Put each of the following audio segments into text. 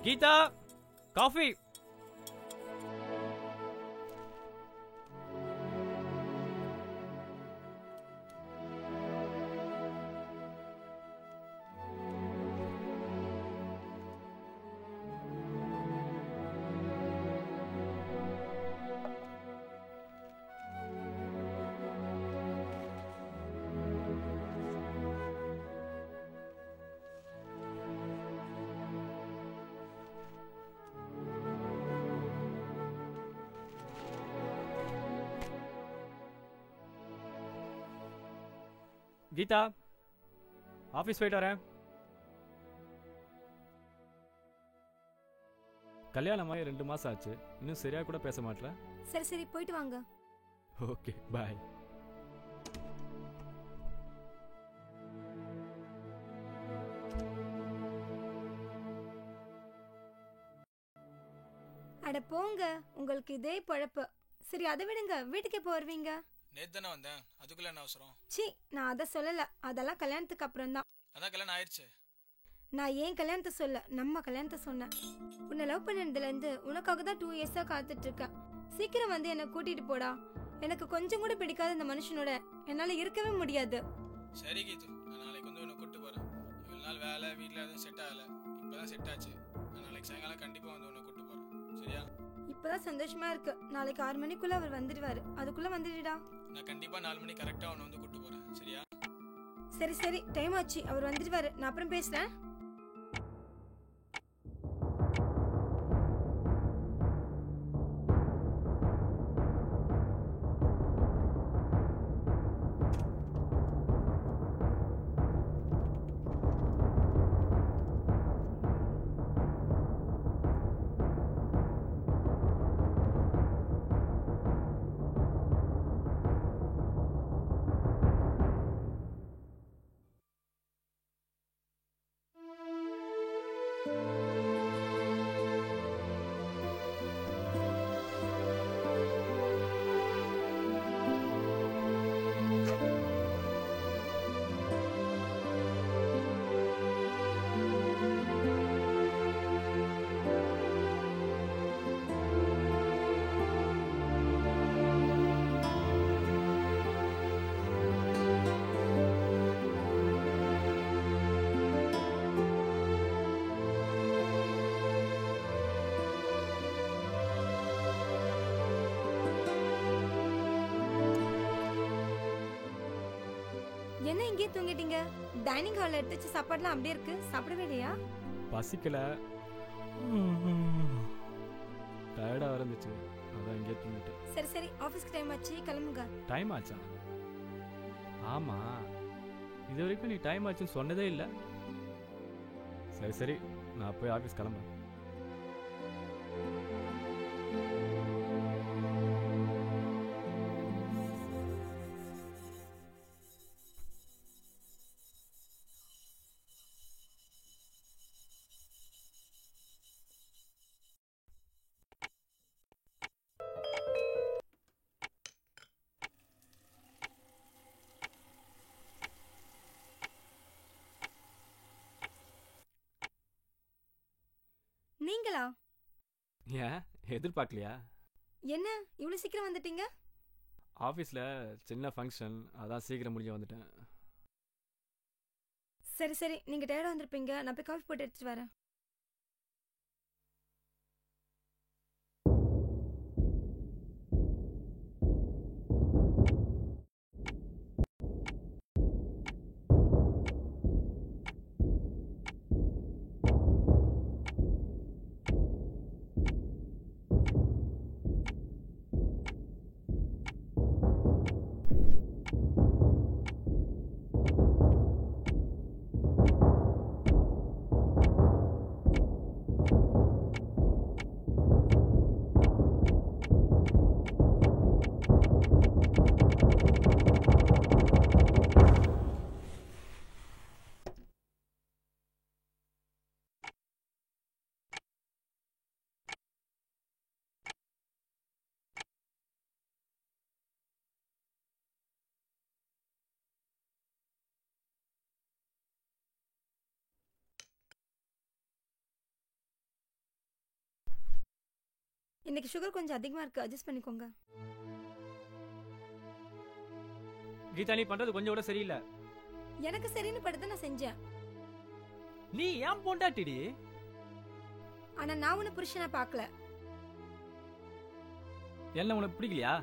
Geetha, coffee. Geetha, office போயிட்டு வரேன். கல்யாணமாகி 2 மாசம் ஆச்சு, இன்னும் சரியா கூட பேச மாட்டேன். சரி சரி போயிட்டு வாங்க. ஓகே, பாய். அட போங்க, உங்களுக்கு இதே பழப்பு. சரி அதை விடுங்க, வீட்டுக்கு எப்போ வருவீங்க? நேத்து தானே வந்தேன், அதுக்குள்ள என்ன அவசரம்? சி, நான் அதை சொல்லல, அதெல்லாம் கல்யாணத்துக்கு அப்புறம் தான். அதான் கல்யாணம் ஆயிடுச்சு. நான் ஏன் கல்யாணத்தை சொல்ல, நம்ம கல்யாணத்தை சொன்னேன். உன்னை லவ் பண்ணதுல இருந்து உனக்காக தான் 2 இயர்ஸா காத்துட்டு இருக்கேன். சீக்கிரம் வந்து என்னை கூட்டிட்டு போடா. எனக்கு கொஞ்சம் கூட பிடிக்காத இந்த மனுஷனோட என்னால இருக்கவே முடியாது. சரி கீது, நான் நாளைக்கு வந்து உன்னை கூட்டு போறேன். இவ்வளவு நாள் வேலை வீட்டில் எதுவும் செட் ஆகல, இப்பதான் செட் ஆச்சு. நான் நாளைக்கு சாயங்காலம் கண்டிப்பா வந்து உன்னை கூட்டு போறேன், சரியா? இப்பதான் சந்தோஷமா இருக்கு. நாளைக்கு 6 மணிக்குள்ள அவர் வந்துடுவாரு, அதுக்குள்ள வந்துடுடா. நான் கண்டிப்பா 4 மணி கரெக்டா உன்னை வந்து கூட்டு போறேன், சரியா? சரி சரி, டைம் ஆச்சு, அவர் வந்துடுவாரு. நான் அப்புறம் பேசுறேன். என்ன இங்கே தூங்கிட்டீங்க? டைனிங் ஹால்ல எடுத்து வச்ச சாப்பாடுலாம் அப்படியே இருக்கு, சாப்பிடவே இல்லையா? பசிக்கல, டயர்டா இருந்துச்சு, அதான் இங்கே தூங்கிட்டேன். சரி சரி, ஆபீஸ்க்கு டைம் ஆச்சு, கிளம்புங்க. டைம் ஆச்சா? ஆமா, இது வரைக்கும் நீ டைம் ஆச்சுன்னு சொன்னதே இல்லை. சரி சரி, நான் போய் ஆஃபீஸ் கிளம்புறேன். நீங்களா? ஏன் எதிர்பார்க்கலையா? என்ன இவ்வளவு சீக்கிரம் வந்துட்டீங்க? ஆஃபீஸில் சின்ன ஃபங்க்ஷன், அதான் சீக்கிரம் முடிஞ்சு வந்துட்டேன். சரி சரி, நீங்க டயர்டா வந்திருப்பீங்க, நான் போய் காஃபி போட்டு எடுத்துட்டு வரேன். இன்னைக்கு சுகர் கொஞ்சம் அதிகமா இருக்கு, அட்ஜஸ்ட் பண்ணிக்கோங்க. கீதா நீ பண்றது கொஞ்சம் கூட சரியில்லை. எனக்கு சரின்னு படுத்து நான் செஞ்சேன். நீ ஏன் பொண்டாட்டிடி? ஆனா நான் உன்னை புருஷனா பார்க்கல. என்ன உனக்கு பிடிக்கலையா?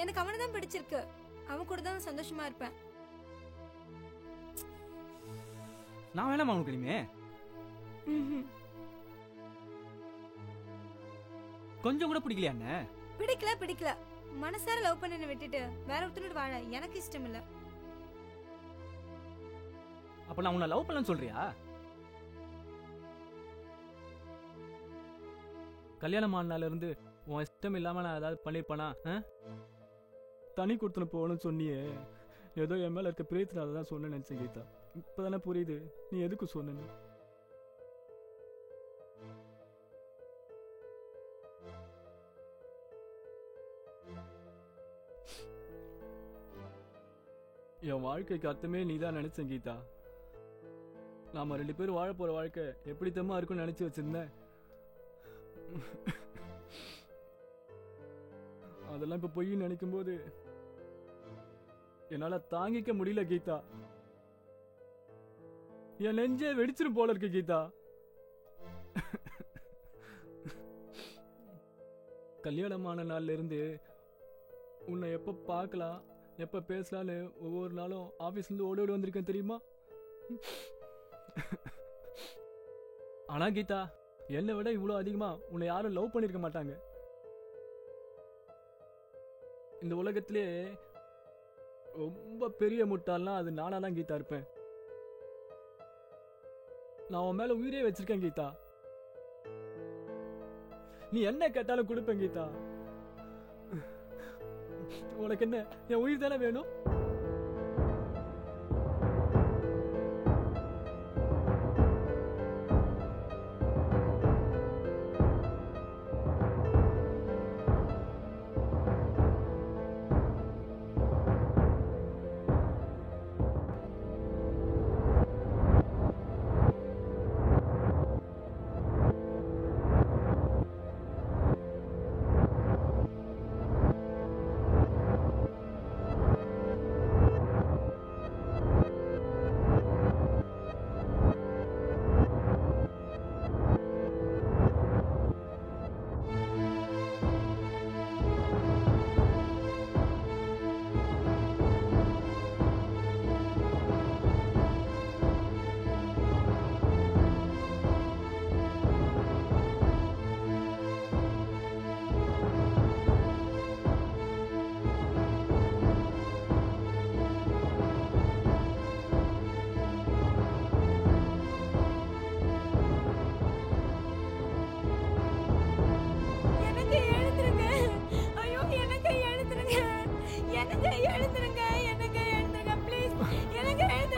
எனக்கு அவனை தான் பிடிச்சிருக்கு. அவன் கூட தான் சந்தோஷமா இருப்பேன். நான் வேணாமா உனக்கு இனிமே? கொஞ்சம் கூட பிடிக்கலையா? என்ன பிடிக்கல. மனசார லவ் பண்ண விட்டுட்டு வேற ஒருத்தனோட வாழ எனக்கு இஷ்டம் இல்ல. அப்ப நான் உன்னை லவ் பண்ணலன்னு சொல்றியா? கல்யாணம் ஆனால இருந்து உன் இஷ்டம் இல்லாம நான் ஏதாவது பண்ணிருப்பானா? தனி கொடுத்துன போகணும்னு சொன்னியே, ஏதோ என் மேல இருக்க பிரேத்தினால தான் சொன்ன நினைச்சேன் கீதா. இப்பதானே புரியுது நீ எதுக்கு சொன்ன. என் வாழ்க்கைக்கு அர்த்தமே நீதான் நினைச்சேன் கீதா. நாம 2 பேரும் வாழ போற வாழ்க்கை எப்படி தம்மா இருக்கும்னு நினைச்சு வச்சிருந்தேன். அதெல்லாம் இப்ப பொய் நினைக்கும் போது என்னால தாங்கிக்க முடியல கீதா. என் நெஞ்சே வெடிச்சிரும் போல இருக்கு கீதா. கல்யாணமான நாள்ல இருந்து உன்னை எப்ப பார்க்கலாம் எப்ப பேசலான்னு ஒவ்வொரு நாளும் ஆபீஸ்ல இருந்து ஓடி வந்திருக்கேன் தெரியுமா? ஆனா கீதா, என்னை விட இவ்வளவு அதிகமா உன்னை யாரும் லவ் பண்ணிருக்க மாட்டாங்க. இந்த உலகத்திலே ரொம்ப பெரிய முட்டாள்னா அது நானா தான் கீதா இருப்பேன். நான் உன் மேல உயிரே வச்சிருக்கேன் கீதா. நீ என்ன கேட்டாலும் கொடுப்பேன் கீதா. உனக்கு என்ன என் உயிர் தானே வேணும்?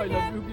I love you